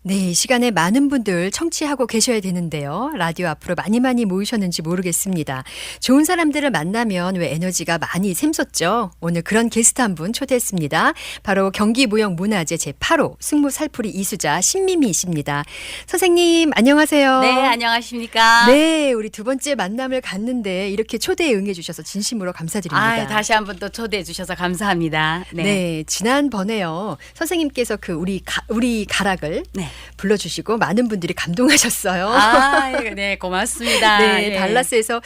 네, 이 시간에 많은 분들 청취하고 계셔야 되는데요. 라디오 앞으로 많이 모이셨는지 모르겠습니다. 좋은 사람들을 만나면 왜 에너지가 많이 샘솟죠? 오늘 그런 게스트 한 분 초대했습니다. 바로 경기무형문화재 제8호 승무살풀이 이수자 신미미씨입니다. 선생님 안녕하세요. 네, 안녕하십니까? 네, 우리 두 번째 만남을 갖는데 이렇게 초대에 응해주셔서 진심으로 감사드립니다. 다시 한 번 또 초대해 주셔서 감사합니다. 네, 지난번에요. 선생님께서 그 우리 가락을 네. 불러주시고 많은 분들이 감동하셨어요. 네, 고맙습니다. 네, 예. 달라스에서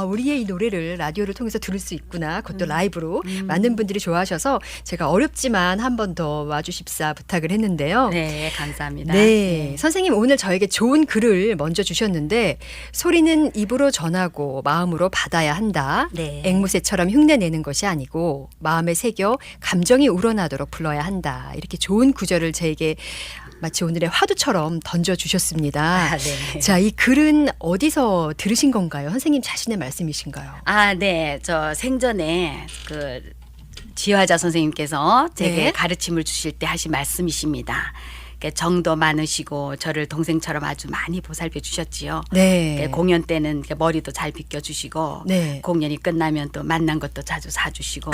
우리의 이 노래를 라디오를 통해서 들을 수 있구나. 그것도 라이브로 많은 분들이 좋아하셔서 제가 어렵지만 한 번 더 와주십사 부탁을 했는데요. 네, 감사합니다. 네, 선생님 오늘 저에게 좋은 글을 먼저 주셨는데 소리는 입으로 전하고 마음으로 받아야 한다. 네. 앵무새처럼 흉내내는 것이 아니고 마음에 새겨 감정이 우러나도록 불러야 한다. 이렇게 좋은 구절을 저에게 마치 오늘의 화두처럼 던져주셨습니다. 네. 자, 이 글은 어디서 들으신 건가요? 선생님 자신의 말씀이신가요? 네. 저 생전에 그 지화자 선생님께서 제게 네. 가르침을 주실 때 하신 말씀이십니다. 정도 많으시고 저를 동생처럼 아주 많이 보살펴 주셨지요. 네. 공연 때는 머리도 잘 빗겨주시고 네. 공연이 끝나면 또 만난 것도 자주 사주시고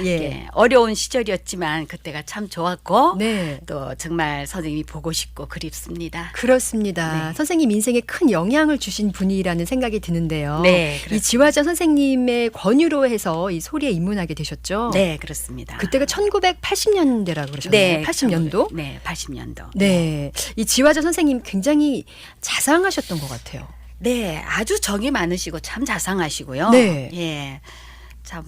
예. 어려운 시절이었지만 그때가 참 좋았고 네. 또 정말 선생님이 보고 싶고 그립습니다. 그렇습니다. 네. 선생님 인생에 큰 영향을 주신 분이라는 생각이 드는데요. 네, 이 그렇습니다. 지화자 선생님의 권유로 해서 이 소리에 입문하게 되셨죠? 네, 그렇습니다. 그때가 1980년대라고 그러셨나요? 80년도? 네, 80년도. 네. 이 지화자 선생님 굉장히 자상하셨던 것 같아요. 네, 아주 정이 많으시고 참 자상하시고요. 네. 예. 참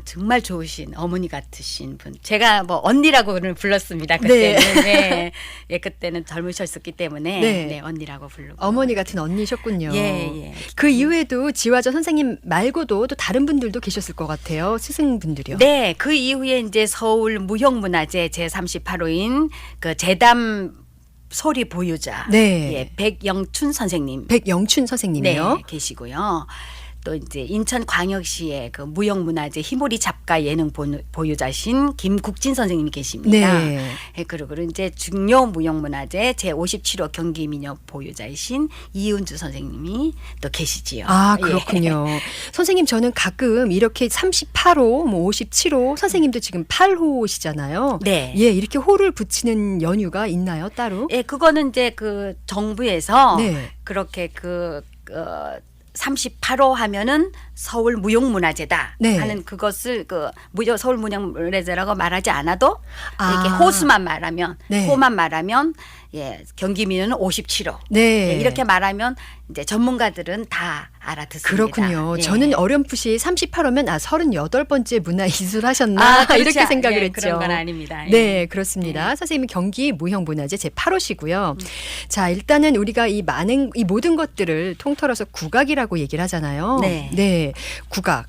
정말 좋으신 어머니 같으신 분. 제가 언니라고는 불렀습니다. 그때는. 네. 예, 그때는 젊으셨기 때문에 네. 언니라고 부르고. 어머니 같은 언니셨군요. 예. 그 이후에도 지화자 선생님 말고도 또 다른 분들도 계셨을 것 같아요. 스승분들이요. 네, 그 이후에 이제 서울 무형문화재 제38호인 그 재담 소리 보유자 네. 예, 백영춘 선생님 백영춘 선생님이요. 네, 계시고요. 또 이제 인천광역시의 그 무형문화재 희모리 잡가 예능 보유자신 김국진 선생님이 계십니다. 네. 예, 그리고 이제 중요 무형문화재 제57호 경기민요 보유자이신 이은주 선생님이 또 계시지요. 그렇군요. 선생님 저는 가끔 이렇게 38호, 57호 선생님도 지금 8호시잖아요. 네. 예, 이렇게 호를 붙이는 연유가 있나요, 따로? 예, 그거는 이제 그 정부에서 네. 그렇게 38호 하면은 서울 무형문화재다 네. 하는 그것을 서울 무형문화재라고 말하지 않아도 이렇게 아. 호수만 말하면 네. 호만 말하면 예, 경기민요는 57호 네. 예, 이렇게 말하면 이제 전문가들은 다 알아듣습니다. 그렇군요. 예. 저는 어렴풋이 38호면 38번째 문화이술 하셨나 그렇지 이렇게 생각을 예, 했죠. 그런 건 아닙니다. 예. 네, 그렇습니다. 선생님은 경기 무형문화재 제8호시고요. 자, 일단은 우리가 이 모든 것들을 통틀어서 국악이라고 얘기를 하잖아요. 네. 국악.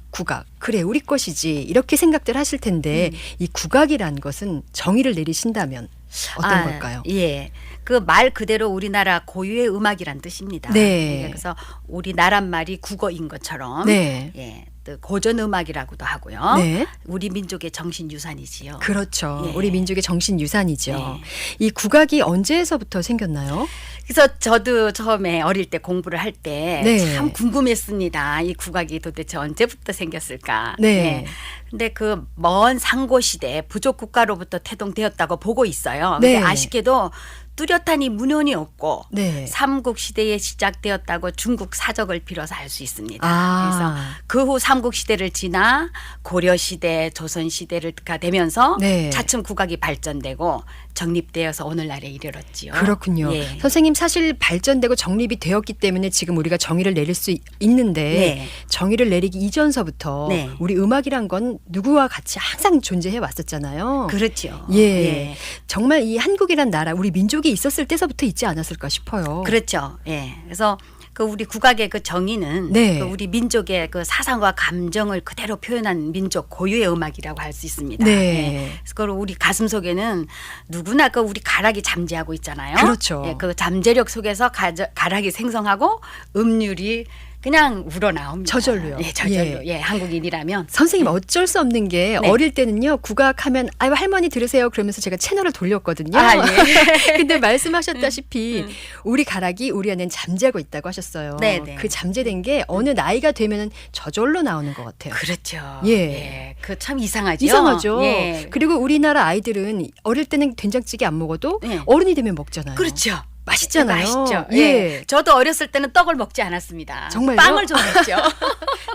그래, 우리 것이지. 이렇게 생각들 하실 텐데 이 국악이란 것은 정의를 내리신다면 어떤 걸까요? 예. 그 말 그대로 우리나라 고유의 음악이란 뜻입니다. 네. 그래서 우리나라 말이 국어인 것처럼 네. 예. 또 고전 음악이라고도 하고요. 네. 우리 민족의 정신 유산이지요. 그렇죠. 예. 우리 민족의 정신 유산이죠. 네. 이 국악이 언제서부터 생겼나요? 그래서 저도 처음에 어릴 때 공부를 할 때 네. 참 궁금했습니다. 이 국악이 도대체 언제부터 생겼을까? 네. 근데 그 먼 상고 시대 부족 국가로부터 태동되었다고 보고 있어요. 네. 근데 아쉽게도 뚜렷한 이 문헌이 없고 네. 삼국 시대에 시작되었다고 중국 사적을 빌어서 알 수 있습니다. 아. 그래서 그 후 삼국 시대를 지나 고려 시대, 조선 시대가 되면서 네. 차츰 국악이 발전되고 정립되어서 오늘날에 이르렀지요. 그렇군요. 예. 선생님 사실 발전되고 정립이 되었기 때문에 지금 우리가 정의를 내릴 수 있는데 네. 정의를 내리기 이전서부터 네. 우리 음악이란 건 누구와 같이 항상 존재해 왔었잖아요. 그렇죠. 예. 정말 이 한국이란 나라 우리 민족이 있었을 때서부터 있지 않았을까 싶어요. 그렇죠. 예. 그래서 그 우리 국악의 그 정의는 네. 그 우리 민족의 그 사상과 감정을 그대로 표현한 민족 고유의 음악이라고 할 수 있습니다. 네. 예. 그래서 그 우리 가슴 속에는 누구나 그 우리 가락이 잠재하고 있잖아요. 그렇죠. 예. 그 잠재력 속에서 가락이 생성하고 음률이 그냥 우러나옵니다. 저절로요. 예, 저절로. 예, 한국인이라면. 선생님 어쩔 수 없는 게 네. 어릴 때는요 국악하면 아유 할머니 들으세요 그러면서 제가 채널을 돌렸거든요. 아, 예. 근데 말씀하셨다시피 우리 가락이 우리 안엔 잠재고 있다고 하셨어요. 네, 네. 그 잠재된 게 어느 나이가 되면은 저절로 나오는 것 같아요. 그렇죠. 예. 그 참 이상하죠. 이상하죠. 예. 그리고 우리나라 아이들은 어릴 때는 된장찌개 안 먹어도 예. 어른이 되면 먹잖아요. 그렇죠. 맛있잖아요. 맛있죠. 예. 예. 저도 어렸을 때는 떡을 먹지 않았습니다. 정말요? 빵을 좋아했죠.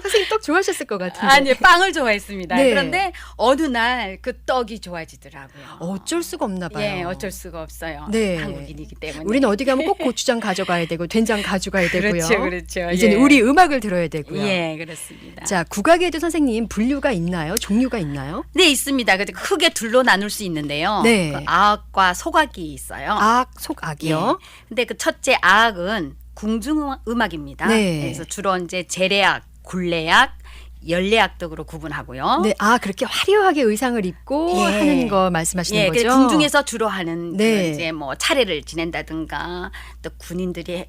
선생님 떡 좋아하셨을 것 같은데. 아니, 빵을 좋아했습니다. 네. 그런데 어느 날 그 떡이 좋아지더라고요. 어쩔 수가 없나 봐요. 예, 어쩔 수가 없어요. 네. 한국인이기 때문에. 우리는 어디 가면 꼭 고추장 가져가야 되고 된장 가져가야 되고요. 그렇죠, 그렇죠. 이제는 예. 우리 음악을 들어야 되고요. 예, 그렇습니다. 자, 국악에도 선생님 분류가 있나요? 종류가 있나요? 네, 있습니다. 근데 크게 둘로 나눌 수 있는데요. 네. 그 악과 속악이 있어요. 악, 속악이요. 예. 근데 그 첫째 악은 궁중음악입니다. 네. 그래서 주로 이제 재래악, 굴레악, 연례악 등으로 구분하고요. 네, 아 그렇게 화려하게 의상을 입고 예. 하는 거 말씀하시는 예, 거죠? 궁중에서 주로 하는 그 네. 이제 뭐 차례를 지낸다든가 또 군인들이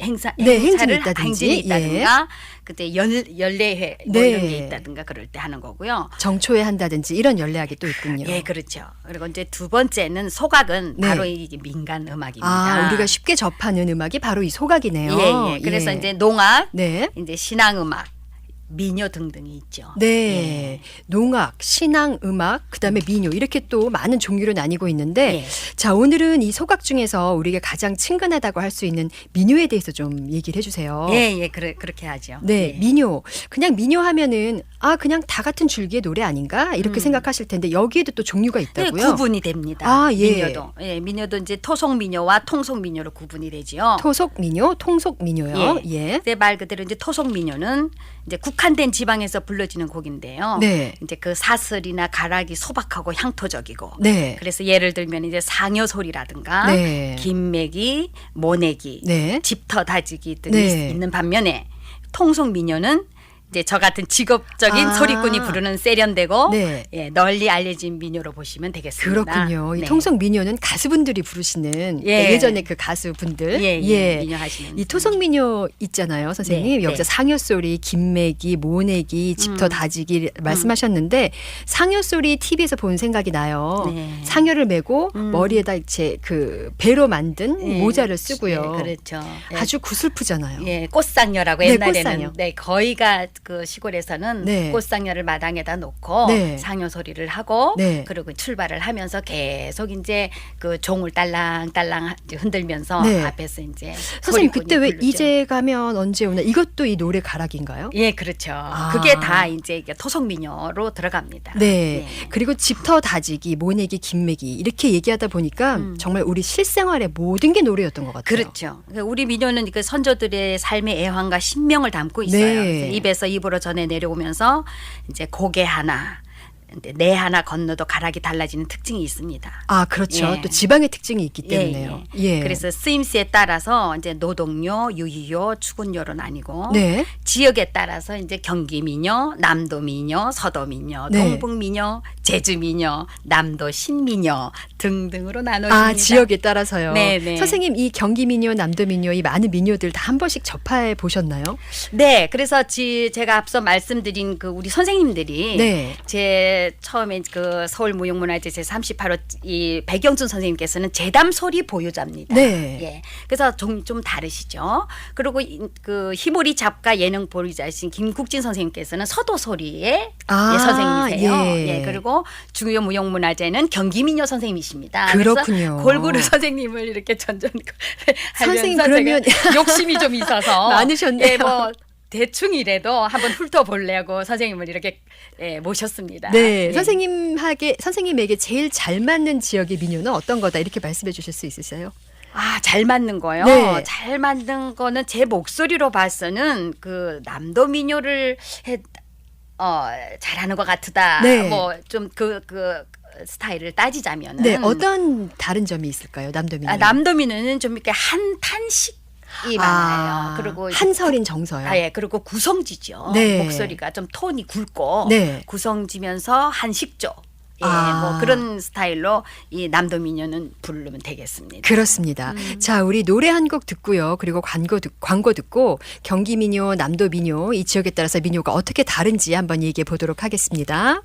행사 네, 행사를 행진이 있다든지. 행진이 있다든가 그때 연례회 뭐 네. 이런 게 있다든가 그럴 때 하는 거고요. 정초에 한다든지 이런 연례악이 또 있군요. 예, 그렇죠. 그리고 이제 두 번째는 소각은 네. 바로 이게 민간 음악입니다. 아, 우리가 쉽게 접하는 음악이 바로 이 소각이네요. 예, 예. 그래서 이제 농악, 네. 이제 신앙음악, 민요 등등이 있죠. 네. 예. 농악, 신앙, 음악, 그다음에 민요 이렇게 또 많은 종류로 나뉘고 있는데 예. 자, 오늘은 이 소각 중에서 우리가 가장 친근하다고 할 수 있는 민요에 대해서 좀 얘기를 해 주세요. 예, 예, 그렇게 하죠. 네, 예. 민요. 그냥 민요 하면은 아, 그냥 다 같은 줄기의 노래 아닌가? 이렇게 생각하실 텐데 여기에도 또 종류가 네, 있다고요? 구분이 됩니다. 아, 예. 민요도. 예, 민요도 이제 토속 민요와 통속 민요로 구분이 되지요. 토속 민요, 통속 민요요. 예. 근데 말 그대로 이제 토속 민요는 이제 국한된 지방에서 불러지는 곡인데요. 네. 이제 그 사슬이나 가락이 소박하고 향토적이고. 네. 그래서 예를 들면 이제 상여 소리라든가 네. 김매기, 모내기, 네. 집터 다지기 등이 네. 있는 반면에 통속 민요는 이제 저 같은 직업적인 아. 소리꾼이 부르는 세련되고 네. 예, 널리 알려진 민요로 보시면 되겠습니다. 그렇군요. 이 네. 통속 민요는 가수분들이 부르시는 예. 예전에 그 가수분들. 예. 민요 하시는 이 토속 민요 있잖아요, 선생님. 네, 여기서 네. 상여 소리, 김매기, 모내기, 집터 다지기 말씀하셨는데 상여 소리 TV에서 본 생각이 나요. 네. 상여를 메고 머리에다 이제 그 배로 만든 예. 모자를 쓰고요. 네, 그렇죠. 예. 아주 구슬프잖아요. 예, 꽃상녀라고 네, 옛날에는 꽃상녀. 네, 거의가 그 시골에서는 네. 꽃상녀를 마당에다 놓고 네. 상여 소리를 하고 네. 그리고 출발을 하면서 계속 이제 그 종을 딸랑딸랑 흔들면서 네. 앞에서 이제 선생님 소리꾼이 그때 왜 부르죠. 이제 가면 언제 오나 이것도 이 노래 가락인가요? 예, 그렇죠. 아. 그게 다 이제 이게 토속 민요로 들어갑니다. 네. 그리고 집터 다지기, 모내기, 김매기 이렇게 얘기하다 보니까 정말 우리 실생활의 모든 게 노래였던 것 같아요. 그렇죠. 그러니까 우리 민요는 그 선조들의 삶의 애환과 신명을 담고 있어요. 네. 그래서 입에서 입으로 전해 내려오면서 이제 고개 하나, 내 하나 건너도 가락이 달라지는 특징이 있습니다. 아, 그렇죠. 예. 또 지방의 특징이 있기 때문에요. 예. 그래서 쓰임새에 따라서 이제 노동요, 유희요, 추군요로 나뉘고 네. 지역에 따라서 이제 경기민요, 남도민요, 서도민요, 네. 동북민요, 제주민요, 남도 신민요 등등으로 나눠집니다. 아, 지역에 따라서요. 네, 네. 선생님 이 경기 민요, 남도 민요 이 많은 민요들 다 한 번씩 접해 보셨나요? 네, 그래서 제가 앞서 말씀드린 그 우리 선생님들이 네. 제 처음에 그 서울무용문화재 제38호 이 백영준 선생님께서는 제담소리 보유자입니다. 네. 예, 그래서 좀 다르시죠. 그리고 그 희모리 작가 예능 보유자이신 김국진 선생님께서는 서도소리의 아, 예, 선생님이세요. 예. 예, 그리고 중요 무용문화재는 경기민요 선생님이십니다. 그렇군요. 그래서 골고루 선생님을 이렇게 전전 선생님, 하면서 그러면 제가 욕심이 좀 있어서 많으셨네요. 예, 뭐 대충이라도 한번 훑어보려고 선생님을 이렇게 모셨습니다. 네. 예. 선생님에게 제일 잘 맞는 지역의 민요는 어떤 거다 이렇게 말씀해 주실 수 있으세요? 아, 잘 맞는 거요. 네. 잘 맞는 거는 제 목소리로 봐서는 그 남도 민요를 잘하는 것 같다. 네. 뭐 좀 그 스타일을 따지자면은 네. 어떤 다른 점이 있을까요? 남도 민요. 남도 민요는 좀 이렇게 한탄식이 많아요. 그리고 한설인 정서요. 아, 예. 그리고 구성지죠. 네. 목소리가 좀 톤이 굵고 네. 구성지면서 한식조. 예, 뭐 그런 스타일로 이 남도 민요는 부르면 되겠습니다. 그렇습니다. 자, 우리 노래 한 곡 듣고요. 그리고 광고 듣고 경기 민요, 남도 민요 이 지역에 따라서 민요가 어떻게 다른지 한번 얘기해 보도록 하겠습니다.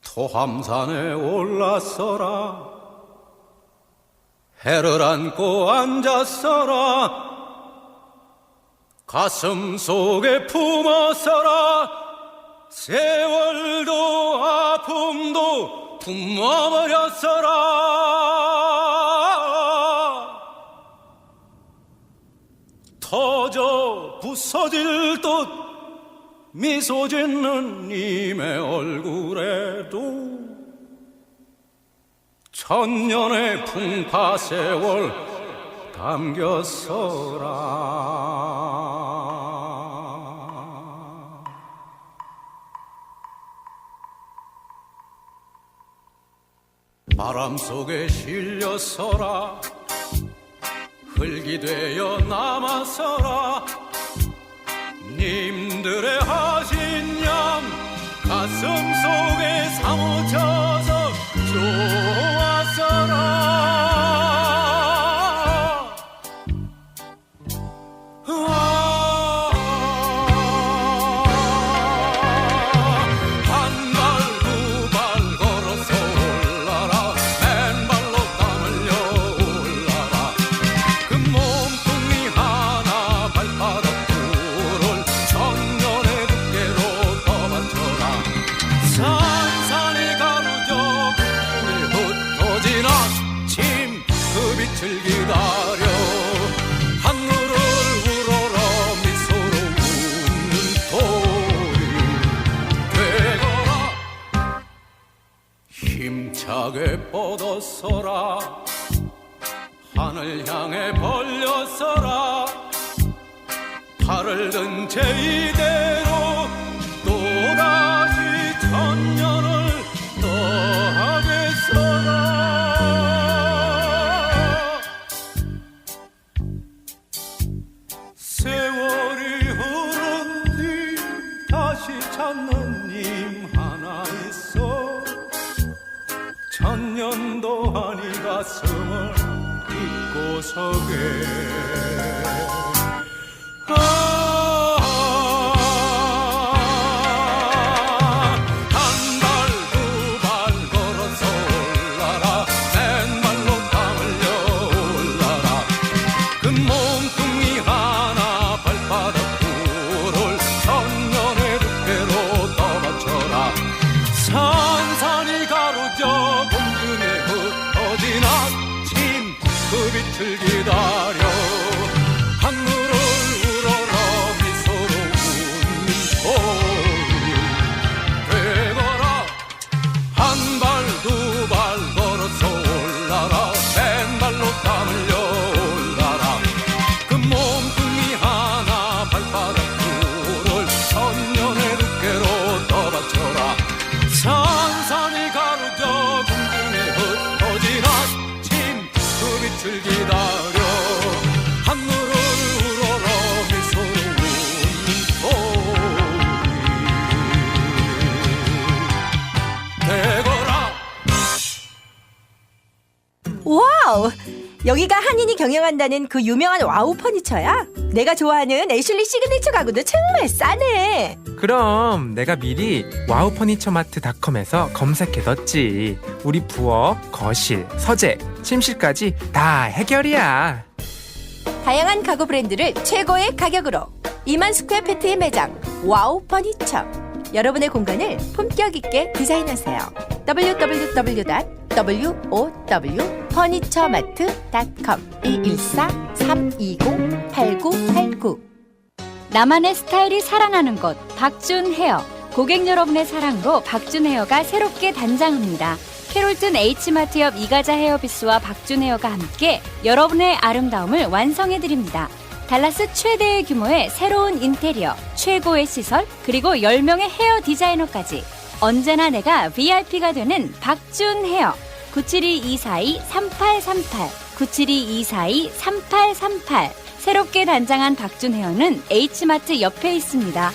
토함산에 올라서라 해를 안고 앉았어라 가슴 속에 품었어라 세월도 아픔도 품어버렸어라 터져 부서질 듯 미소 짓는 님의 얼굴에도 천년의 풍파 세월 담겼어라 바람 속에 실렸어라 흙이 되어 남았어라 님들의 하신 양 가슴 속에 사무쳐서 좋았어라 한 발 두 발 걸어서 올라라 맨발로 땀 흘려 올라라 그 몸뚱이 하나 발바닥 천년의 두께로 떠받쳐라 산산이 가로져 흩어진 아침 그 빛을 기다려 하늘을 우러러 미소로 웃는 돌이 되거라 힘차게 뻗었어라 하늘 향해 벌렸어라 팔을 든 채 이대로 또다시 천년을 떠하겠어라 세월이 흐른 뒤 다시 찾는 님 하나 있어 천년도 아니 가슴을 잊고 서게 한 발 두 발 걸어서 올라라 맨발로 땀 흘려 올라라 그 몸뚱이 하나 발바닥 둘을 천년의 두께로 떠받쳐라 산산이 가로져 공중에 흩어진 아침 그 빛을 기다려 하늘을 우러러 미소로 웃는 돌이 되거라 한 발 두 발 걸어서 올라라 맨발로 땀 흘려 올라라 그 몸뚱이 하나 발바닥 둘을 천년의 두께로 떠받쳐라 산산이 가로져 공중에 흩어진 아침 그 빛을 기다려 하늘을 우러러 미소로 웃는 돌이 되거라 와우! 여기가 한인이 경영한다는 그 유명한 와우 퍼니처야? 내가 좋아하는 애슐리 시그니처 가구도 정말 싸네. 그럼 내가 미리 와우퍼니처마트닷컴에서 검색해뒀지. 우리 부엌, 거실, 서재, 침실까지 다 해결이야. 다양한 가구 브랜드를 최고의 가격으로 2만 스퀘어피트의 매장 와우 퍼니처. 여러분의 공간을 품격 있게 디자인하세요. www.wowfurniture마트.com 214-320-8989 나만의 스타일이 사랑하는 곳 박준 헤어 고객 여러분의 사랑으로 박준 헤어가 새롭게 단장합니다. 캐롤튼 H마트 옆 이가자 헤어비스와 박준 헤어가 함께 여러분의 아름다움을 완성해드립니다. 달라스 최대의 규모의 새로운 인테리어, 최고의 시설, 그리고 10명의 헤어 디자이너까지 언제나 내가 VIP가 되는 박준 헤어. 972-242-3838 972-242-3838 새롭게 단장한 박준 헤어는 H마트 옆에 있습니다.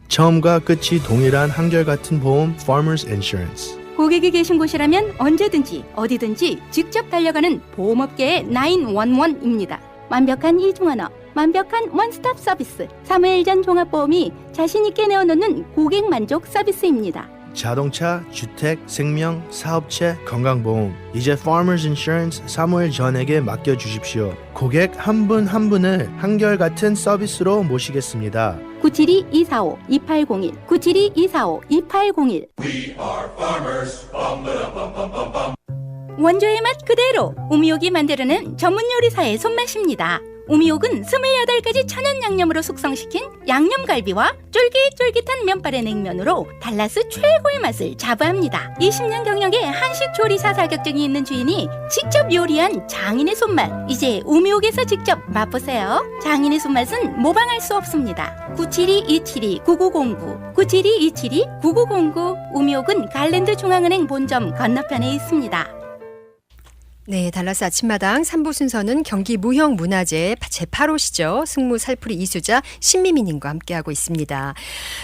처음과 끝이 동일한 한결같은 보험 Farmers Insurance. 고객이 계신 곳이라면 언제든지 어디든지 직접 달려가는 보험업계의 911입니다. 완벽한 이중언어, 완벽한 원스톱 서비스, 사무엘전 종합보험이 자신있게 내어놓는 고객 만족 서비스입니다. 자동차, 주택, 생명, 사업체, 건강보험. 이제 Farmers Insurance 사무엘 전에게 맡겨주십시오. 고객 한 분 한 분을 한결같은 서비스로 모시겠습니다. 972-245-2801 972-245-2801 원조의 맛 그대로 우미옥이 만들어낸 전문 요리사의 손맛입니다. 우미옥은 28가지 천연 양념으로 숙성시킨 양념갈비와 쫄깃쫄깃한 면발의 냉면으로 달라스 최고의 맛을 자부합니다. 20년 경력의 한식 조리사 자격증이 있는 주인이 직접 요리한 장인의 손맛. 이제 우미옥에서 직접 맛보세요. 장인의 손맛은 모방할 수 없습니다. 972-272-9909 972-272-9909 우미옥은 갈랜드 중앙은행 본점 건너편에 있습니다. 네, 달라스 아침마당 3부 순서는 경기 무형문화재 제8호시죠. 승무 살풀이 이수자 신미미님과 함께하고 있습니다.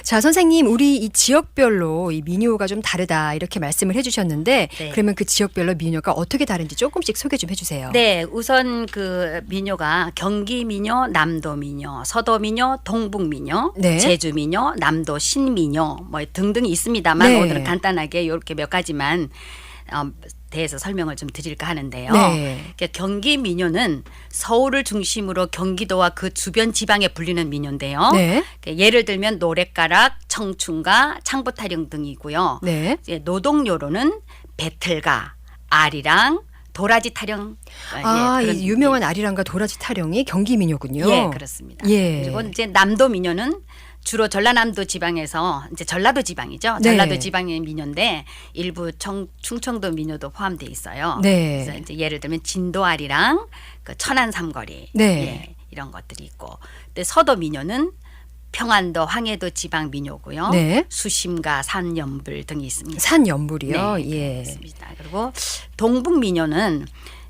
자, 선생님, 우리 이 지역별로 이 민요가 좀 다르다 이렇게 말씀을 해주셨는데 네. 그러면 그 지역별로 민요가 어떻게 다른지 조금씩 소개 좀 해주세요. 네, 우선 그 민요가 경기 민요, 남도 민요, 서도 민요, 동북 민요, 네. 제주 민요, 남도 신민요 뭐 등등 있습니다만 네. 오늘은 간단하게 이렇게 몇 가지만 대해서 설명을 좀 드릴까 하는데요. 네. 경기 민요는 서울을 중심으로 경기도와 그 주변 지방에 불리는 민요인데요. 네. 예를 들면 노랫가락, 청춘가, 창부타령 등이고요. 네. 이제 노동요로는 배틀가, 아리랑, 도라지 타령. 아, 그런 이 유명한 아리랑과 도라지 타령이 경기 민요군요. 예, 그렇습니다. 예. 그리고 이제 남도 민요는 주로 전라남도 지방에서 이제 전라도 지방이죠. 네. 전라도 지방의 민요인데 일부 충청도 민요도 포함돼 있어요. 네. 그래서 이제 예를 들면 진도아리랑 그 천안 삼거리 네. 예, 이런 것들이 있고, 근데 서도 민요는 평안도, 황해도 지방 민요고요. 네. 수심가, 산연불 등이 있습니다. 산연불이요. 네, 예. 그렇습니다. 그리고 동북 민요는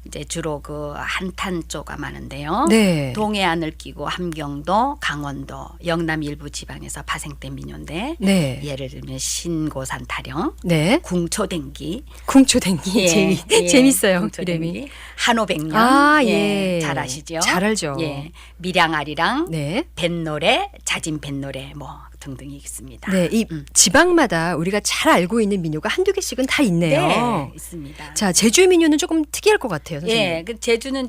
이제 주로 그 한탄 쪽가 많은데요. 네. 동해안을 끼고 함경도, 강원도, 영남 일부 지방에서 파생된 민요인데 네. 예를 들면 신고산 타령, 네. 궁초댕기, 궁초댕기 재밌어요. 궁초댕기, 이름이. 한오백년. 아, 예. 잘 아시죠? 잘 알죠. 예. 밀양아리랑, 네. 뱃노래, 자진 뱃노래 뭐 등등이 있습니다. 네, 이 지방마다 우리가 잘 알고 있는 민요가 한두 개씩은 다 있네요. 네, 있습니다. 자, 제주 민요는 조금 특이할 것 같아요, 선생님. 예, 그 제주는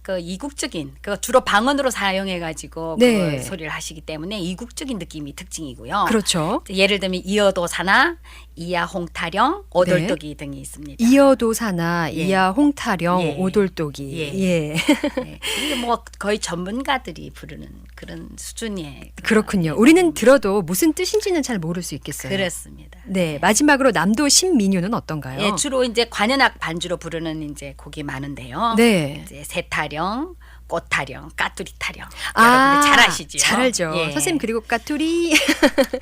그 이국적인 그 주로 방언으로 사용해 가지고 네. 그 소리를 하시기 때문에 이국적인 느낌이 특징이고요. 그렇죠. 예를 들면 이어도사나 이야 홍타령, 오돌독이 등이 있습니다. 이어도사나 예. 이야 홍타령, 예. 오돌독이. 예. 예. 네. 이게 뭐 거의 전문가들이 부르는 그런 수준의 그렇군요. 우리는 들어도 무슨 뜻인지는 잘 모를 수 있겠어요. 그렇습니다. 네, 마지막으로 남도 신민요는 어떤가요? 예, 주로 이제 관현악 반주로 부르는 이제 곡이 많는데요. 네. 이제 새타령, 꽃타령, 까투리 타령. 아, 여러분들 잘 아시죠? 잘 알죠. 예. 선생님 그리고 까투리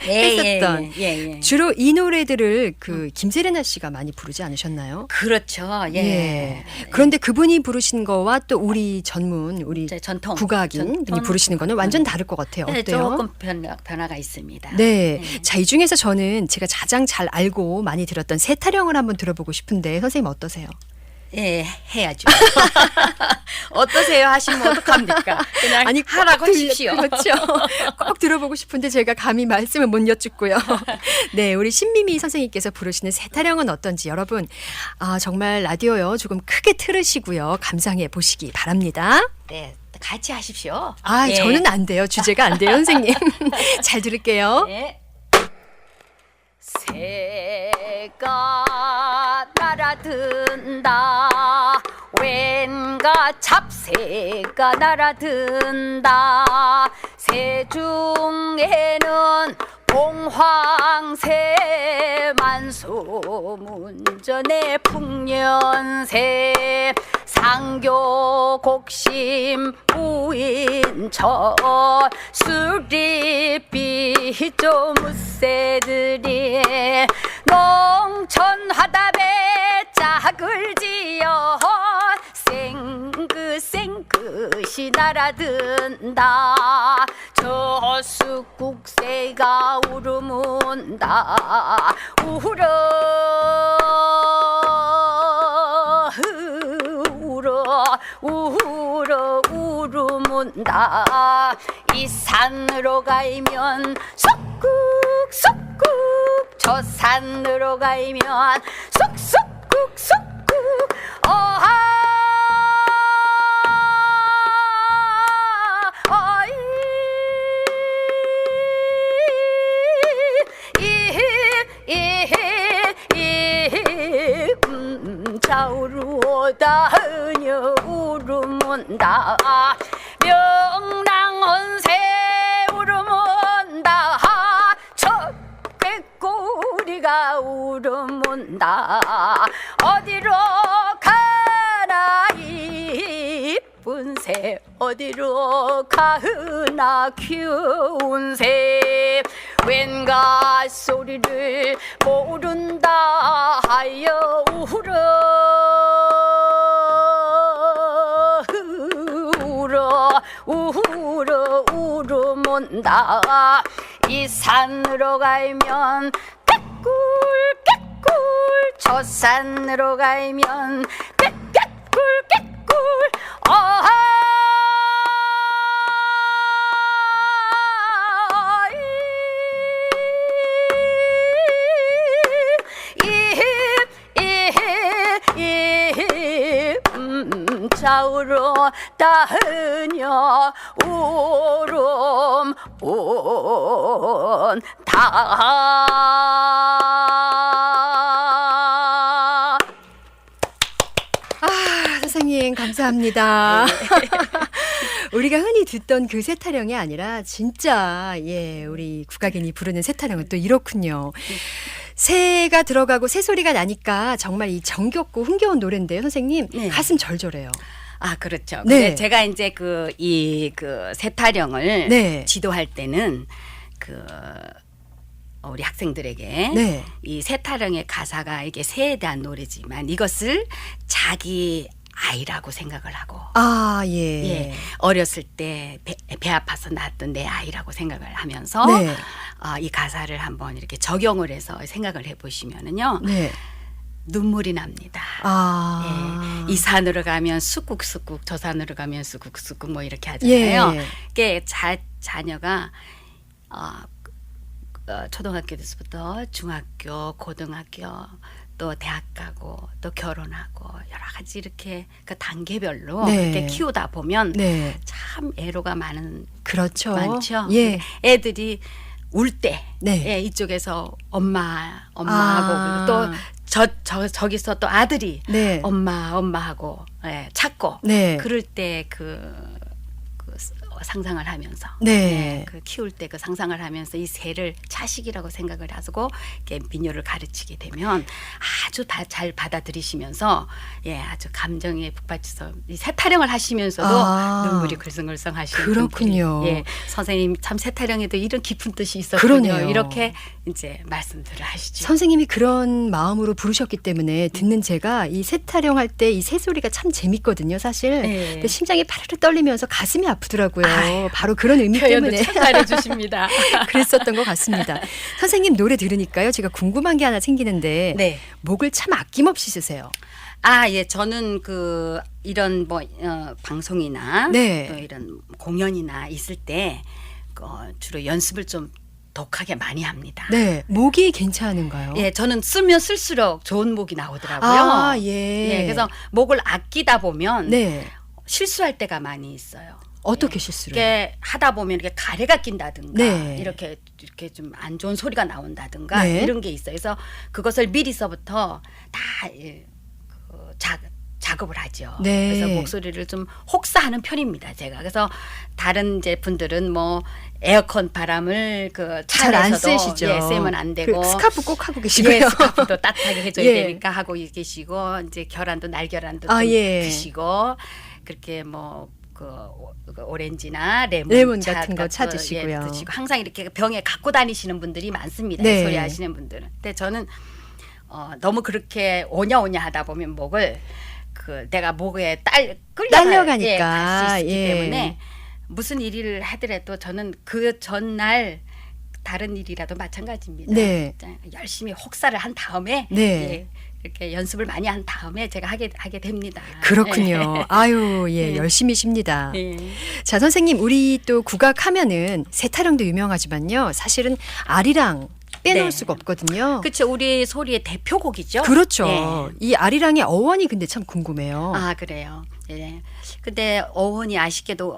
예, 했었던. 예. 주로 이 노래들을 그 김세레나 씨가 많이 부르지 않으셨나요? 그렇죠. 예. 그런데 그분이 부르신 거와 또 우리 전문 우리 이제 전통 국악인 분이 부르시는 거는 완전 다를 것 같아요. 네, 어때요? 조금 변화가 있습니다. 네. 자, 이 중에서 저는 제가 가장 잘 알고 많이 들었던 새타령을 한번 들어보고 싶은데 선생님 어떠세요? 예, 해야죠. 어떠세요 하시면 어떡합니까? 그냥 하라고 하십시오. 그렇죠. 꼭 들어보고 싶은데 제가 감히 말씀을 못 여쭙고요. 네, 우리 신미미 선생님께서 부르시는 새타령은 어떤지 여러분 정말 라디오요 조금 크게 틀으시고요. 감상해 보시기 바랍니다. 네, 같이 하십시오. 아, 예. 저는 안 돼요. 주제가 안 돼요, 선생님. 잘 들을게요. 네. 새가 날아든다, 웬가 잡새가 날아든다, 새 중에는 공황새 만소문전의 풍년새 상교 곡심 우인천 수리비 조무새들이 농촌 화답에 짝을 지어 생긋이 날아든다 저숫국새가 울음운다 울어 울음운다 이 산으로 가면 쑥국쑥국 저 산으로 가면 쑥쑥국쑥국 어하 좌우로 다으녀 울음온다 명랑헌새 울음온다 첫 꾀꼬리가 울음온다 어디로 가나 이쁜 새 어디로 가으나 귀여운 새 왠가 소리를 모른다 하여 울어 울음온다 이 산으로 가면 깨꿀 저 산으로 가면 깨꿀 어하 좌우로 다으녀 울음온다 선생님 감사합니다. 우리가 흔히 듣던 그 새타령이 아니라 진짜 우리 국악인이 부르는 새타령은 또 이렇군요. 새가 들어가고 새소리가 나니까 정말 이 정겹고 흥겨운 노래인데요, 선생님. 네. 가슴 절절해요. 아 그렇죠. 네. 근데 제가 이제 이 새타령을 네. 지도할 때는 우리 학생들에게 네. 이 새타령의 가사가 이게 새에 대한 노래지만 이것을 자기 아이라고 생각을 하고 예. 어렸을 때 배 아파서 낳았던 내 아이라고 생각을 하면서 네. 이 가사를 한번 이렇게 적용을 해서 생각을 해보시면은요 네. 눈물이 납니다. 이 산으로 가면 쑥국쑥국 저 산으로 가면 쑥국쑥국 뭐 이렇게 하잖아요. 그게 자녀가 초등학교 때부터 중학교, 고등학교 또 대학 가고 또 결혼하고 여러 가지 이렇게 그 단계별로 이렇게 키우다 보면 참 애로가 그렇죠. 많죠. 예. 애들이 울 때 이쪽에서 엄마하고 또 저기서 또 아들이 엄마하고 찾고 그럴 때 상상을 하면서 그 키울 때 그 상상을 하면서 이 새를 차식이라고 생각을 하고 민요를 가르치게 되면 아주 잘 받아들이시면서 아주 감정에 북받쳐서 이 새타령을 하시면서도 눈물이 글썽글썽 하시는 그렇군요. 분들이 선생님 참 새타령에도 이런 깊은 뜻이 있었군요. 그러네요. 이렇게 이제 말씀들을 하시죠. 선생님이 그런 마음으로 부르셨기 때문에 듣는 제가 이 새타령 할 때 이 새소리가 참 재밌거든요, 사실. 근데 심장이 파르르 떨리면서 가슴이 아프더라고요. 바로 그런 의미 때문에 참 잘해 주십니다. 그랬었던 것 같습니다. 선생님 노래 들으니까요, 제가 궁금한 게 하나 생기는데 목을 참 아낌없이 쓰세요. 저는 이런 방송이나 또 이런 공연이나 있을 때 주로 연습을 좀 독하게 많이 합니다. 네, 목이 괜찮은가요? 저는 쓰면 쓸수록 좋은 목이 나오더라고요. 그래서 목을 아끼다 보면 실수할 때가 많이 있어요. 어떻게 실수를? 이렇게 하다 보면 이렇게 가래가 낀다든가 이렇게 좀 안 좋은 소리가 나온다든가 이런 게 있어요. 그래서 그것을 미리서부터 다 작업을 하죠. 네. 그래서 목소리를 좀 혹사하는 편입니다. 제가. 그래서 다른 이제 분들은 뭐 에어컨 바람을 그 잘 안 차에서도 쓰시죠. 예, 쐬면 안 되고 그 스카프 꼭 하고 계시고요. 예, 스카프도 따뜻하게 해줘야 예. 되니까 하고 계시고 이제 계란도 날계란도 아, 좀 예. 드시고 그렇게 뭐 그 오렌지나 레몬 같은 거 차 드시고요. 예, 드시고 항상 이렇게 병에 갖고 다니시는 분들이 많습니다. 네. 이 소리 하시는 분들은. 근데 저는 너무 그렇게 오냐오냐 하다 보면 목을 그 내가 목에 딸려가니까. 갈수 있기 예. 때문에 무슨 일을 하더라도 저는 그 전날 다른 일이라도 마찬가지입니다. 네. 열심히 혹사를 한 다음에 네. 예, 이렇게 연습을 많이 한 다음에 제가 하게 됩니다. 그렇군요. 아유, 예, 열심히십니다. 예. 자, 선생님, 우리 또 국악하면은 세타령도 유명하지만요. 사실은 아리랑 빼놓을 네. 수가 없거든요. 그렇죠. 우리 소리의 대표곡이죠. 그렇죠. 예. 이 아리랑의 어원이 근데 참 궁금해요. 아 그래요. 예. 근데 어원이 아쉽게도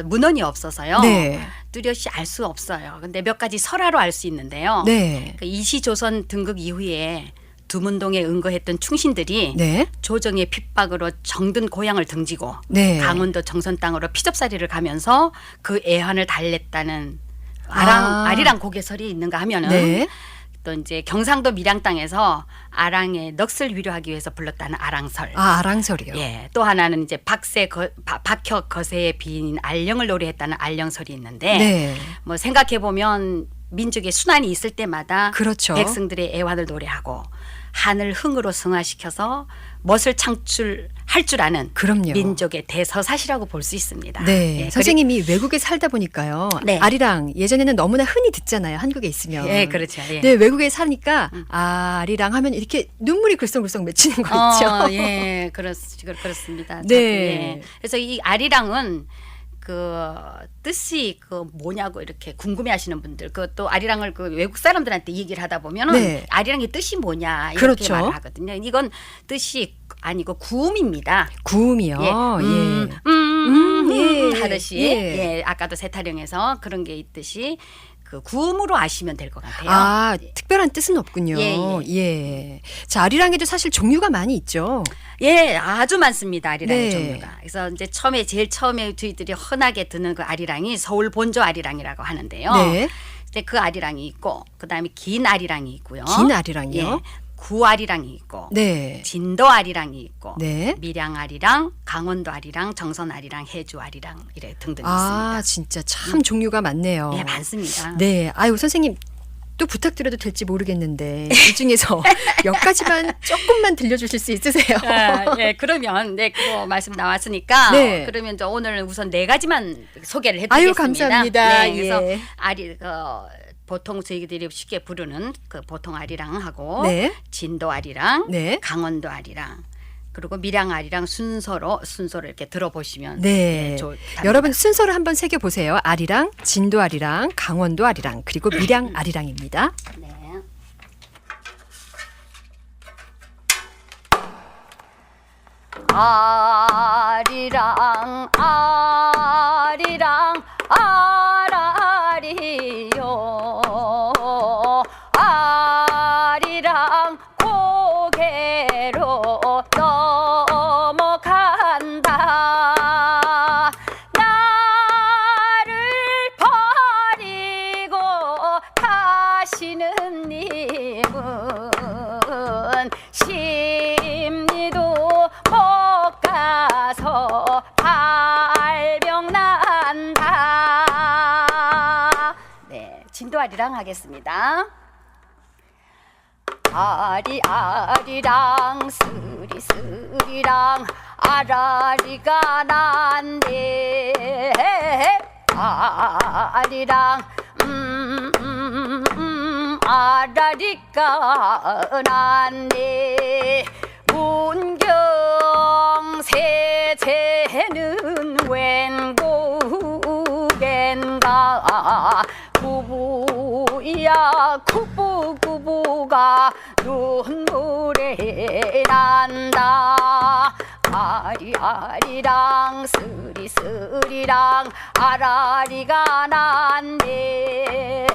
문헌이 없어서요. 네. 뚜렷이 알 수 없어요. 근데 몇 가지 설화로 알 수 있는데요. 네. 그 이시조선 등극 이후에 두문동에 응거했던 충신들이 네. 조정의 핍박으로 정든 고향을 등지고 네. 강원도 정선 땅으로 피접살이를 가면서 그 애환을 달랬다는 아. 아리랑 고개설이 있는가 하면은 네. 또 이제 경상도 밀양 땅에서 아랑의 넋을 위로하기 위해서 불렀다는 아랑설. 아, 아랑설이요. 예. 또 하나는 이제 박혁 거세의 비인 알령을 노래했다는 알령설이 있는데 네. 뭐 생각해 보면 민족의 순환이 있을 때마다 그렇죠. 백성들의 애환을 노래하고 한을 흥으로 승화시켜서 멋을 창출할 줄 아는 그럼요. 민족의 대서사시라고 볼 수 있습니다. 네. 예, 선생님이 외국에 살다 보니까요. 네. 아리랑 예전에는 너무나 흔히 듣잖아요. 한국에 있으면. 예, 그렇죠. 예. 네, 외국에 사니까 아리랑 하면 이렇게 눈물이 글썽글썽 맺히는 거 있죠. 예, 그렇습니다. 네. 예. 그래서 이 아리랑은 그 뜻이 그 뭐냐고 이렇게 궁금해하시는 분들, 그 또 아리랑을 그 외국 사람들한테 얘기를 하다 보면은 네. 아리랑의 뜻이 뭐냐 이렇게 그렇죠. 말을 하거든요. 이건 뜻이 아니고 구음입니다. 구음이요. 예. 하듯이 예. 예, 아까도 세타령에서 그런 게 있듯이 그 구음으로 아시면 될 것 같아요. 아, 특별한 뜻은 없군요. 예, 예. 자, 아리랑에도 사실 종류가 많이 있죠. 예, 아주 많습니다. 아리랑의 네. 종류가. 그래서 이제 제일 처음에 저희들이 흔하게 듣는 그 아리랑이 서울 본조 아리랑이라고 하는데요. 네. 이제 그 아리랑이 있고, 그다음에 긴 아리랑이 있고요. 긴 아리랑이요? 예, 구 아리랑이 있고, 네. 진도 아리랑이 있고, 네. 밀양 아리랑, 강원도 아리랑, 정선 아리랑, 해주 아리랑 이래 등등 아, 있습니다. 진짜 참 종류가 많네요. 예, 많습니다. 네. 아유, 선생님. 또 부탁드려도 될지 모르겠는데 이 중에서 몇 가지만 조금만 들려주실 수 있으세요? 아, 예, 그러면 그거 말씀 나왔으니까 네. 그러면 이제 오늘 우선 4가지만 소개를 아유, 해드리겠습니다. 감사합니다. 네, 그래서 예. 보통 저희들이 쉽게 부르는 그 보통 아리랑하고 네. 진도 아리랑, 네. 강원도 아리랑, 그리고 밀양 아리랑 순서로 이렇게 들어보시면 네. 좋답니다. 여러분 순서를 한번 새겨 보세요. 아리랑, 진도 아리랑, 강원도 아리랑, 그리고 밀양 아리랑입니다. 네. 아리랑 아리랑 아라리요 아리랑 고개로 넘어간다 나를 버리고 가시는 님은 심리도 못 가서 발병난다. 네, 진도 아리랑 하겠습니다. 아리랑 스리랑 아라리가 난데 아리랑 아라리가 난데 문경 세제는 웬 고겐가 구부야 구부구부가 눈물에 난다 아리랑 스리랑 아라리가 난데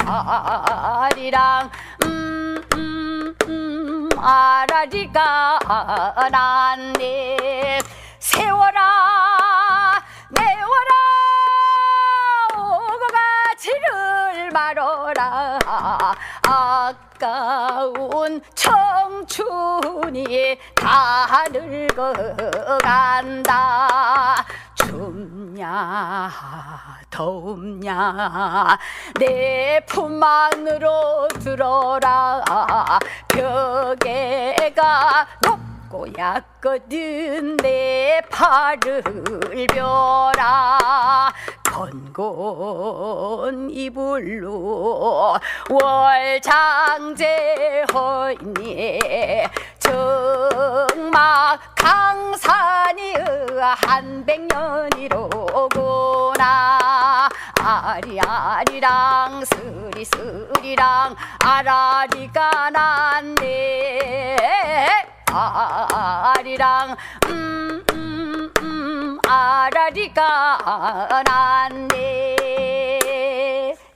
아리랑 아라리가 났네. 세워라 내워라 오고 가지를 말어라. 아까운 청춘이 다 늙어간다. 춥냐 더웁냐 내 품 안으로 들어라. 벽에가 높고 얕거든 내 팔을 벼라. 건곤 이불로 월장제 허이니 정막 강산이 한백년이로구나. 아리아리랑 스리스리랑 아라리가 났네. 아리랑 아라리가 났네.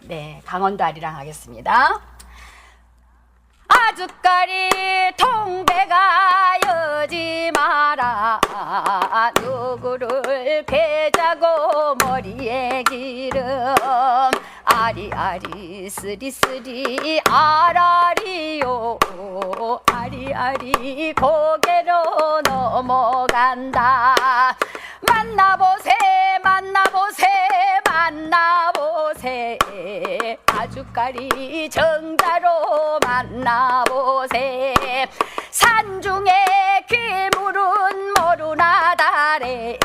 네, 강원도 아리랑 하겠습니다. 아주까리 통배가 여지 마라. 누구를 베자고 머리에 기름. 아리아리 쓰리쓰리 아라리요. 아리아리 고개로 넘어간다. 만나보세 만나보세 만나보세. 아주까리 정자로 만나보세. 산중에 괴물은 모르나 다래.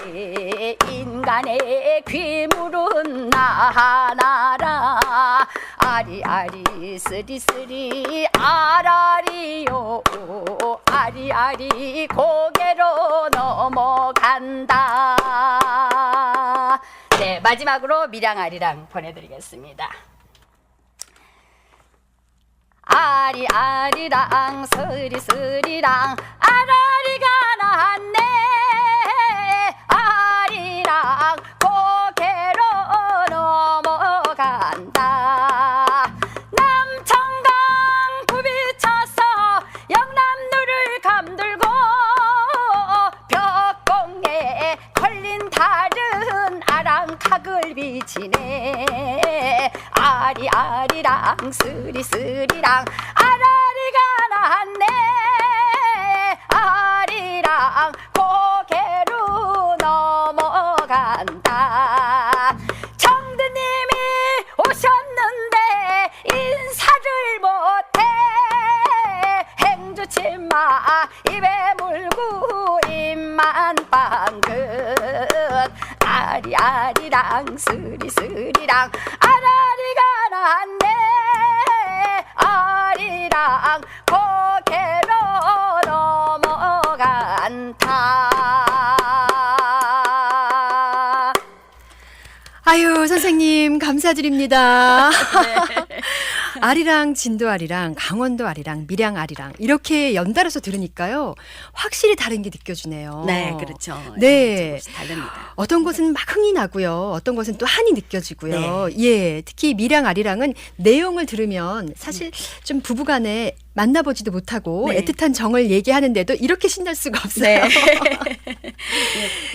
인간의 괴물은 나하나라. 아리아리 쓰리쓰리 아라리요. 아리아리 고개로 넘어간다. 네, 마지막으로 밀양아리랑 보내드리겠습니다. 아리아리랑 스리스리랑 아라리가 났네. 아리랑 고개로 넘어간다. 남청강 부비쳐서 영남루를 감들고 벽공에 걸린 다른 아랑각을 비치네. 아리아리랑 스리스리랑 아라리가 났네. 아리랑 고개로 넘어간다. 청드님이 오셨는데 인사를 못해. 행주치마 입에 물고 입만 빵긋. 아리아리랑 스리스리랑 아라리가 났네. 아리랑 고개로 넘어간다. 아유, 선생님 감사드립니다. 아리랑, 진도 아리랑, 강원도 아리랑, 밀양 아리랑 이렇게 연달아서 들으니까요. 확실히 다른 게 느껴지네요. 네, 그렇죠. 네. 조금씩 다릅니다. 어떤 곳은 막 흥이 나고요. 어떤 곳은 또 한이 느껴지고요. 예, 특히 밀양 아리랑은 내용을 들으면 사실 좀 부부간에 만나보지도 못하고 네. 애틋한 정을 얘기하는데도 이렇게 신날 수가 없어요. 네.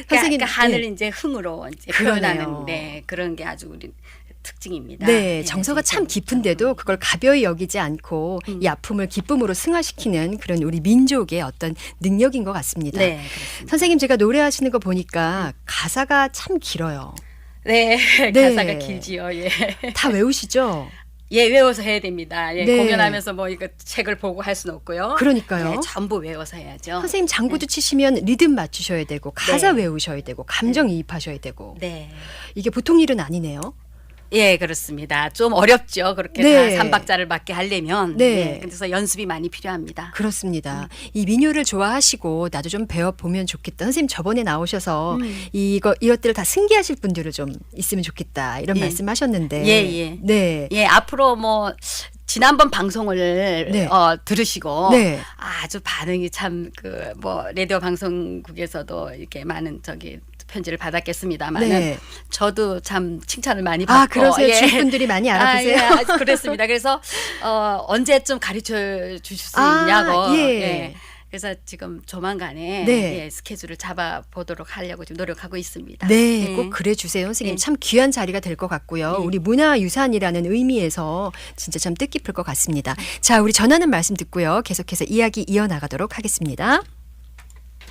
선생님, 그러니까 하늘 예. 이제 흥으로 이제 그러네요. 표현하는 네, 그런 게 아주 우리 특징입니다. 네, 정서가 참 진짜. 깊은데도 그걸 가벼이 여기지 않고 이 아픔을 기쁨으로 승화시키는 그런 우리 민족의 어떤 능력인 것 같습니다. 네, 그렇습니다. 선생님 제가 노래하시는 거 보니까 가사가 참 길어요. 네, 네. 가사가 길지요. 예. 다 외우시죠? 예, 외워서 해야 됩니다. 예, 네. 공연하면서 뭐 이거 책을 보고 할 수는 없고요. 그러니까요. 예, 전부 외워서 해야죠. 선생님 장구도 치시면 리듬 맞추셔야 되고 가사 네. 외우셔야 되고 감정이입하셔야 되고 네. 이게 보통 일은 아니네요. 예, 그렇습니다. 좀 어렵죠. 그렇게 네. 다 삼박자를 맞게 하려면. 네. 예, 그래서 연습이 많이 필요합니다. 그렇습니다. 이 민요를 좋아하시고 나도 좀 배워보면 좋겠다. 선생님 저번에 나오셔서 이것들을 다 승계하실 분들을 좀 있으면 좋겠다. 이런 예. 말씀하셨는데. 예, 예. 네. 예, 앞으로 뭐 지난번 방송을 네. 들으시고 네. 아주 반응이 참 그 뭐 라디오 방송국에서도 이렇게 많은 편지를 받았겠습니다만은 네. 저도 참 칭찬을 많이 받고 아, 그러세요? 예. 주위 분들이 많이 알아보세요? 아, 예, 그랬습니다. 그래서 언제쯤 가르쳐 주실 수 아, 있냐고. 예. 그래서 지금 조만간에 네. 예, 스케줄을 잡아보도록 하려고 지금 노력하고 있습니다. 네, 꼭 그래 주세요. 선생님 네. 참 귀한 자리가 될 것 같고요. 네. 우리 문화유산이라는 의미에서 진짜 참 뜻깊을 것 같습니다. 자, 우리 전하는 말씀 듣고요. 계속해서 이야기 이어나가도록 하겠습니다.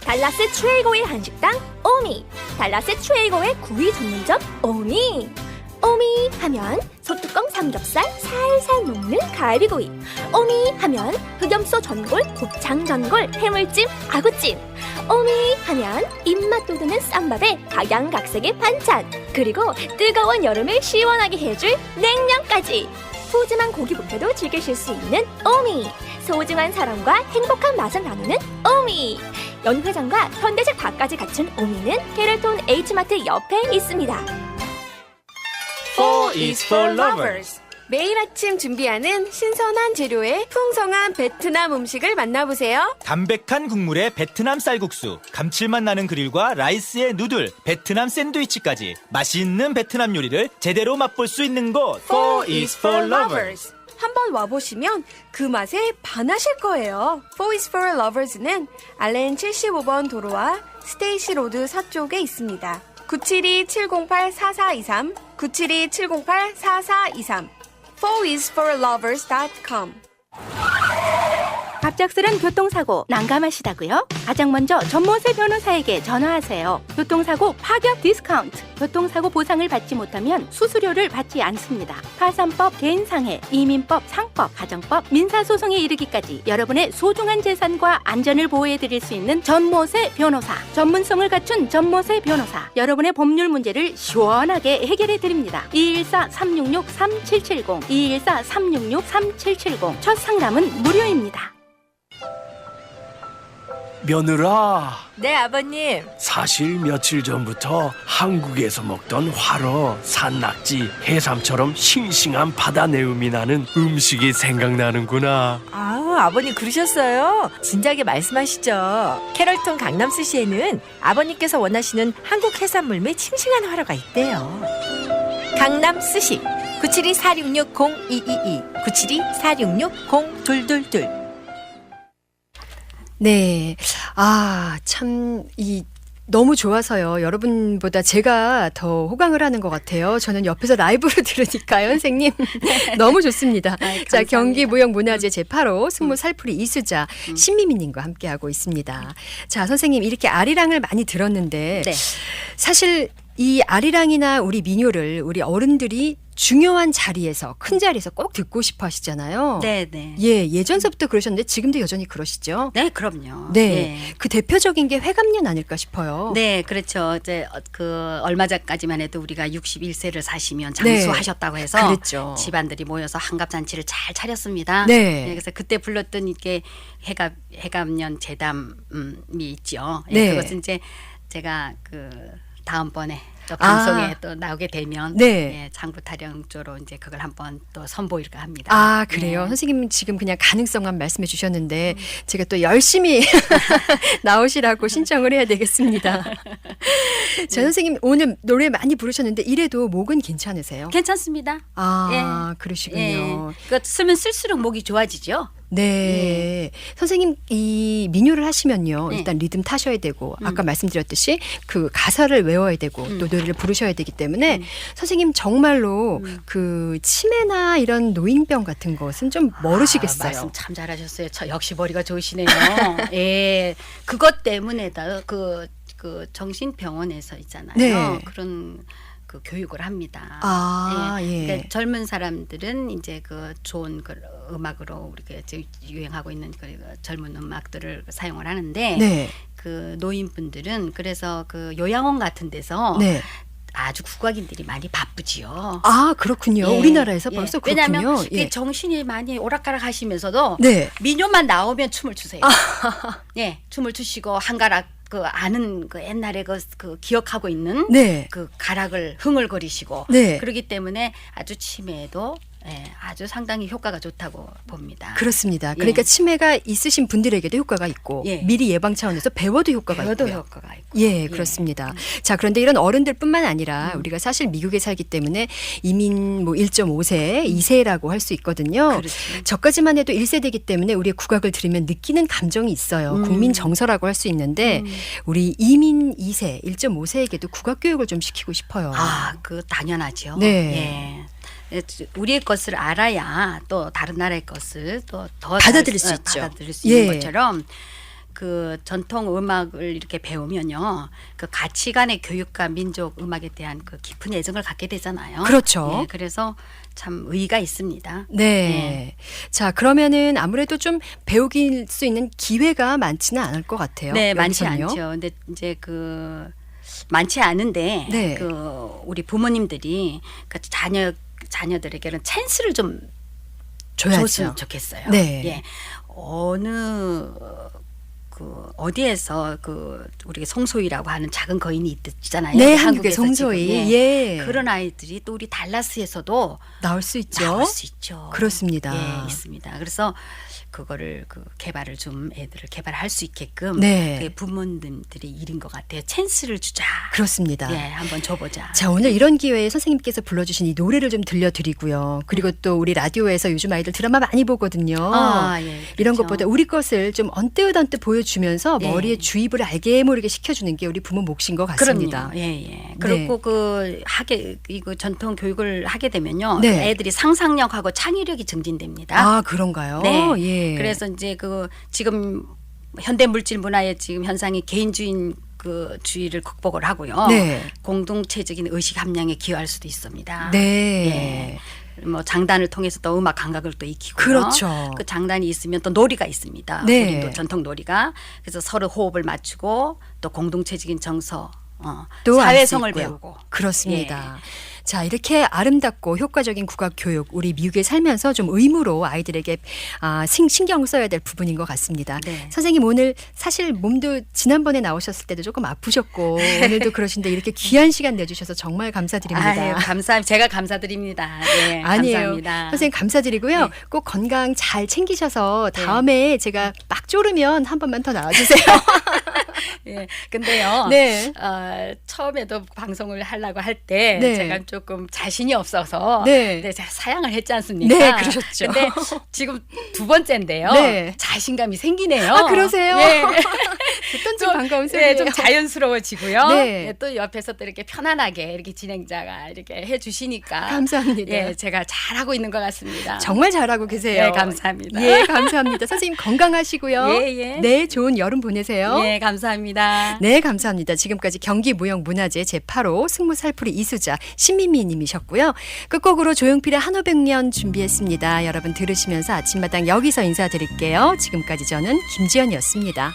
달라스 최고의 한식당 오미, 달라스 최고의 구이 전문점 오미. 오미 하면 소뚜껑 삼겹살 살살 녹는 갈비구이, 오미 하면 흑염소 전골, 곱창 전골, 해물찜, 아구찜, 오미 하면 입맛 돋우는 쌈밥에 각양각색의 반찬, 그리고 뜨거운 여름을 시원하게 해줄 냉면까지. 푸짐한 고기 뷔페도 즐기실 수 있는 오미, 소중한 사람과 행복한 맛을 나누는 오미. 연회장과 현대식 밥까지 갖춘 오미는 캐럴톤 H마트 옆에 있습니다. Four is for lovers. 매일 아침 준비하는 신선한 재료의 풍성한 베트남 음식을 만나보세요. 담백한 국물의 베트남 쌀국수, 감칠맛 나는 그릴과 라이스의 누들, 베트남 샌드위치까지 맛있는 베트남 요리를 제대로 맛볼 수 있는 곳. Four is for lovers. 한번 와보시면 그 맛에 반하실 거예요. Four is for Lovers는 알렌 75번 도로와 스테이시 로드 서쪽에 있습니다. 972-708-4423, 972-708-4423, fourisforlovers.com. 갑작스런 교통사고 난감하시다고요? 가장 먼저 전모세 변호사에게 전화하세요. 교통사고 파격 디스카운트. 교통사고 보상을 받지 못하면 수수료를 받지 않습니다. 파산법, 개인상해, 이민법, 상법, 가정법, 민사소송에 이르기까지 여러분의 소중한 재산과 안전을 보호해드릴 수 있는 전모세 변호사. 전문성을 갖춘 전모세 변호사. 여러분의 법률 문제를 시원하게 해결해드립니다. 214-366-3770, 214-366-3770. 첫 상담은 무료입니다. 며느라, 네, 아버님. 사실 며칠 전부터 한국에서 먹던 화로, 산낙지, 해삼처럼 싱싱한 바다 내음이 나는 음식이 생각나는구나. 아우, 아버님 그러셨어요? 진작에 말씀하시죠. 캐럴톤 강남 스시에는 아버님께서 원하시는 한국 해산물 및 싱싱한 화로가 있대요. 강남 스시 972-466-0222, 972-466-0222. 네. 아, 참, 너무 좋아서요. 여러분보다 제가 더 호강을 하는 것 같아요. 저는 옆에서 라이브로 들으니까요, 선생님. 너무 좋습니다. 자, 경기 무형문화재 제8호 승무 살풀이 이수자 신미미님과 함께하고 있습니다. 자, 선생님, 이렇게 아리랑을 많이 들었는데 네. 사실 이 아리랑이나 우리 민요를 우리 어른들이 중요한 자리에서, 큰 자리에서 꼭 듣고 싶어 하시잖아요. 네네. 예, 예전서부터 그러셨는데 지금도 여전히 그러시죠? 네, 그럼요. 네. 예. 그 대표적인 게 회감년 아닐까 싶어요. 네, 그렇죠. 이제 얼마 전까지만 해도 우리가 61세를 사시면 장수하셨다고 해서 그랬죠. 집안들이 모여서 한갑잔치를 잘 차렸습니다. 네. 그래서 그때 불렀던 이게 해감년 제담이 있죠. 예, 네. 그것은 이제 제가 다음번에 또 방송에 또 나오게 되면 네. 예, 장부타령 쪽으로 이제 그걸 한번 또 선보일까 합니다. 아, 그래요? 네. 선생님은 지금 그냥 가능성만 말씀해 주셨는데 제가 또 열심히 나오시라고 신청을 해야 되겠습니다. 자, 선생님 오늘 노래 많이 부르셨는데 이래도 목은 괜찮으세요? 괜찮습니다. 아, 그러시군요. 예. 그거 쓰면 쓸수록 목이 좋아지죠. 네. 선생님 이 민요를 하시면요. 네. 일단 리듬 타셔야 되고 아까 말씀드렸듯이 그 가사를 외워야 되고 또 노래를 부르셔야 되기 때문에 선생님 정말로 그 치매나 이런 노인병 같은 것은 좀 모르시겠어요. 말씀 참 잘하셨어요. 저 역시 머리가 좋으시네요. 예. 그것 때문에다 그 정신병원에서 있잖아요. 네. 그런 그 교육을 합니다. 아, 예. 그러니까 젊은 사람들은 이제 그 좋은 그 음악으로 우리가 이제 유행하고 있는 그 젊은 음악들을 사용을 하는데 네. 그 노인분들은 그래서 그 요양원 같은 데서 네. 아주 국악인들이 많이 바쁘지요. 아, 그렇군요. 예, 우리나라에서 예. 벌써 그렇군요. 왜냐하면 예. 정신이 많이 오락가락 하시면서도 네. 민요만 나오면 춤을 추세요. 예, 춤을 추시고 한가락 그 아는 그 옛날에 그 기억하고 있는 네. 그 가락을 흥얼거리시고 네. 그렇기 때문에 아주 치매에도 예, 아주 상당히 효과가 좋다고 봅니다. 그렇습니다. 그러니까 예. 치매가 있으신 분들에게도 효과가 있고 예. 미리 예방 차원에서 배워도 효과가 배워도 있고요. 효과가 있고. 예, 그렇습니다. 자, 그런데 이런 어른들뿐만 아니라 우리가 사실 미국에 살기 때문에 이민 뭐 1.5세, 2세라고 할 수 있거든요. 그렇죠. 저까지만 해도 1세대이기 때문에 우리의 국악을 들으면 느끼는 감정이 있어요. 국민 정서라고 할 수 있는데 우리 이민 2세, 1.5세에게도 국악 교육을 좀 시키고 싶어요. 아, 그 당연하죠. 네. 예. 우리의 것을 알아야 또 다른 나라의 것을 또 더 받아들일 수 있죠. 받아들일 수 있는 예. 것처럼 그 전통 음악을 이렇게 배우면요, 그 가치관의 교육과 민족 음악에 대한 그 깊은 애정을 갖게 되잖아요. 그렇죠. 예, 그래서 참 의의가 있습니다. 네. 자, 그러면은 아무래도 좀 배우길 수 있는 기회가 많지는 않을 것 같아요. 네, 많지 여기서는요. 않죠. 근데 이제 그 많지 않은데 네. 그 우리 부모님들이 그 자녀들에게는 찬스를 좀 줘야죠. 줬으면 좋겠어요. 네. 예. 어느 그 어디에서 그 우리가 성소희라고 하는 작은 거인이 있잖아요. 네, 한국에서 한국의 성소희. 지금, 예. 그런 아이들이 또 우리 달라스에서도 나올 수 있죠. 나올 수 있죠. 그렇습니다. 예, 있습니다. 그래서 그거를 그 개발을 좀 애들을 개발할 수 있게끔 네. 그게 부모님들이 일인 것 같아요. 찬스를 주자. 그렇습니다. 예, 한번 줘보자. 자, 오늘 이런 기회에 선생님께서 불러주신 이 노래를 좀 들려드리고요. 그리고 또 우리 라디오에서 요즘 아이들 드라마 많이 보거든요. 아, 예, 이런 그렇죠. 것보다 우리 것을 좀 언뜻 보여주면서 예. 머리에 주입을 알게 모르게 시켜주는 게 우리 부모 몫인 것 같습니다. 그럼요. 예, 예. 그리고 그 이거 전통 교육을 하게 되면요, 네. 애들이 상상력하고 창의력이 증진됩니다. 아, 그런가요? 네. 예. 그래서 이제 그 지금 현대 물질 문화의 지금 현상이 개인주의 그 주의를 극복을 하고요. 네. 공동체적인 의식 함량에 기여할 수도 있습니다. 네. 예. 뭐 장단을 통해서 또 음악 감각을 또 익히고요. 그렇죠. 그 장단이 있으면 또 놀이가 있습니다. 네. 우리도 전통 놀이가. 그래서 서로 호흡을 맞추고 또 공동체적인 정서, 또 알 수 사회성을 있고요. 배우고. 그렇습니다. 자, 이렇게 아름답고 효과적인 국악 교육 우리 미국에 살면서 좀 의무로 아이들에게 신경 써야 될 부분인 것 같습니다. 네. 선생님 오늘 사실 몸도 지난번에 나오셨을 때도 조금 아프셨고 오늘도 그러신데 이렇게 귀한 시간 내주셔서 정말 감사드립니다. 아유, 제가 감사드립니다. 네, 아니에요. 감사합니다. 선생님 감사드리고요. 네. 꼭 건강 잘 챙기셔서 다음에 제가 막 졸으면 한 번만 더 나와주세요. 예, 근데요. 네. 처음에도 방송을 하려고 할 때 네. 제가 조금 자신이 없어서 네. 제가 사양을 했지 않습니까? 네, 그러셨죠. 근데 지금 두 번째인데요. 네. 자신감이 생기네요. 아, 그러세요? 예. 어떤 좀 반가운 소리예요. 네, 좀 자연스러워지고요. 네. 네, 또 옆에서 또 이렇게 편안하게 이렇게 진행자가 이렇게 해주시니까 감사합니다. 예, 제가 잘하고 있는 것 같습니다. 정말 잘하고 계세요. 네, 감사합니다. 예, 감사합니다. 선생님 건강하시고요. 예, 예. 네, 좋은 여름 보내세요. 예, 감사합니다. 네, 감사합니다. 지금까지 경기무형문화재 제8호 승무살풀이 이수자 신민미 님이셨고요. 끝곡으로 조용필의 한오백년 준비했습니다. 여러분 들으시면서 아침마당 여기서 인사드릴게요. 지금까지 저는 김지연이었습니다.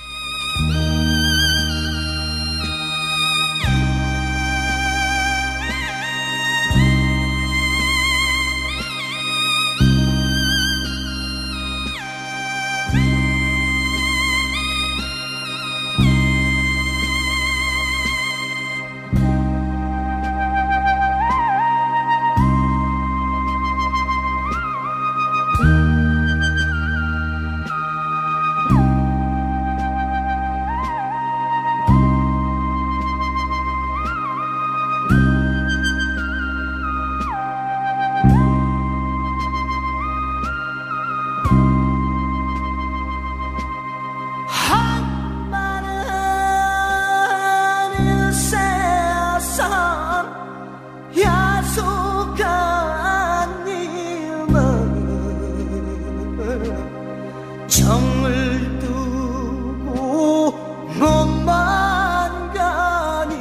정을 두고 몸만 가니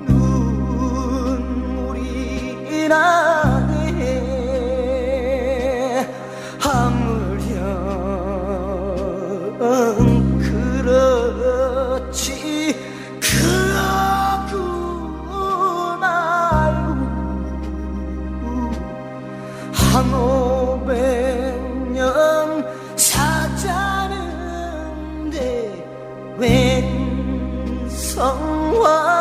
눈물이 나네. 아무렴 그렇지 그날 한 500년 사자는데 웬 성화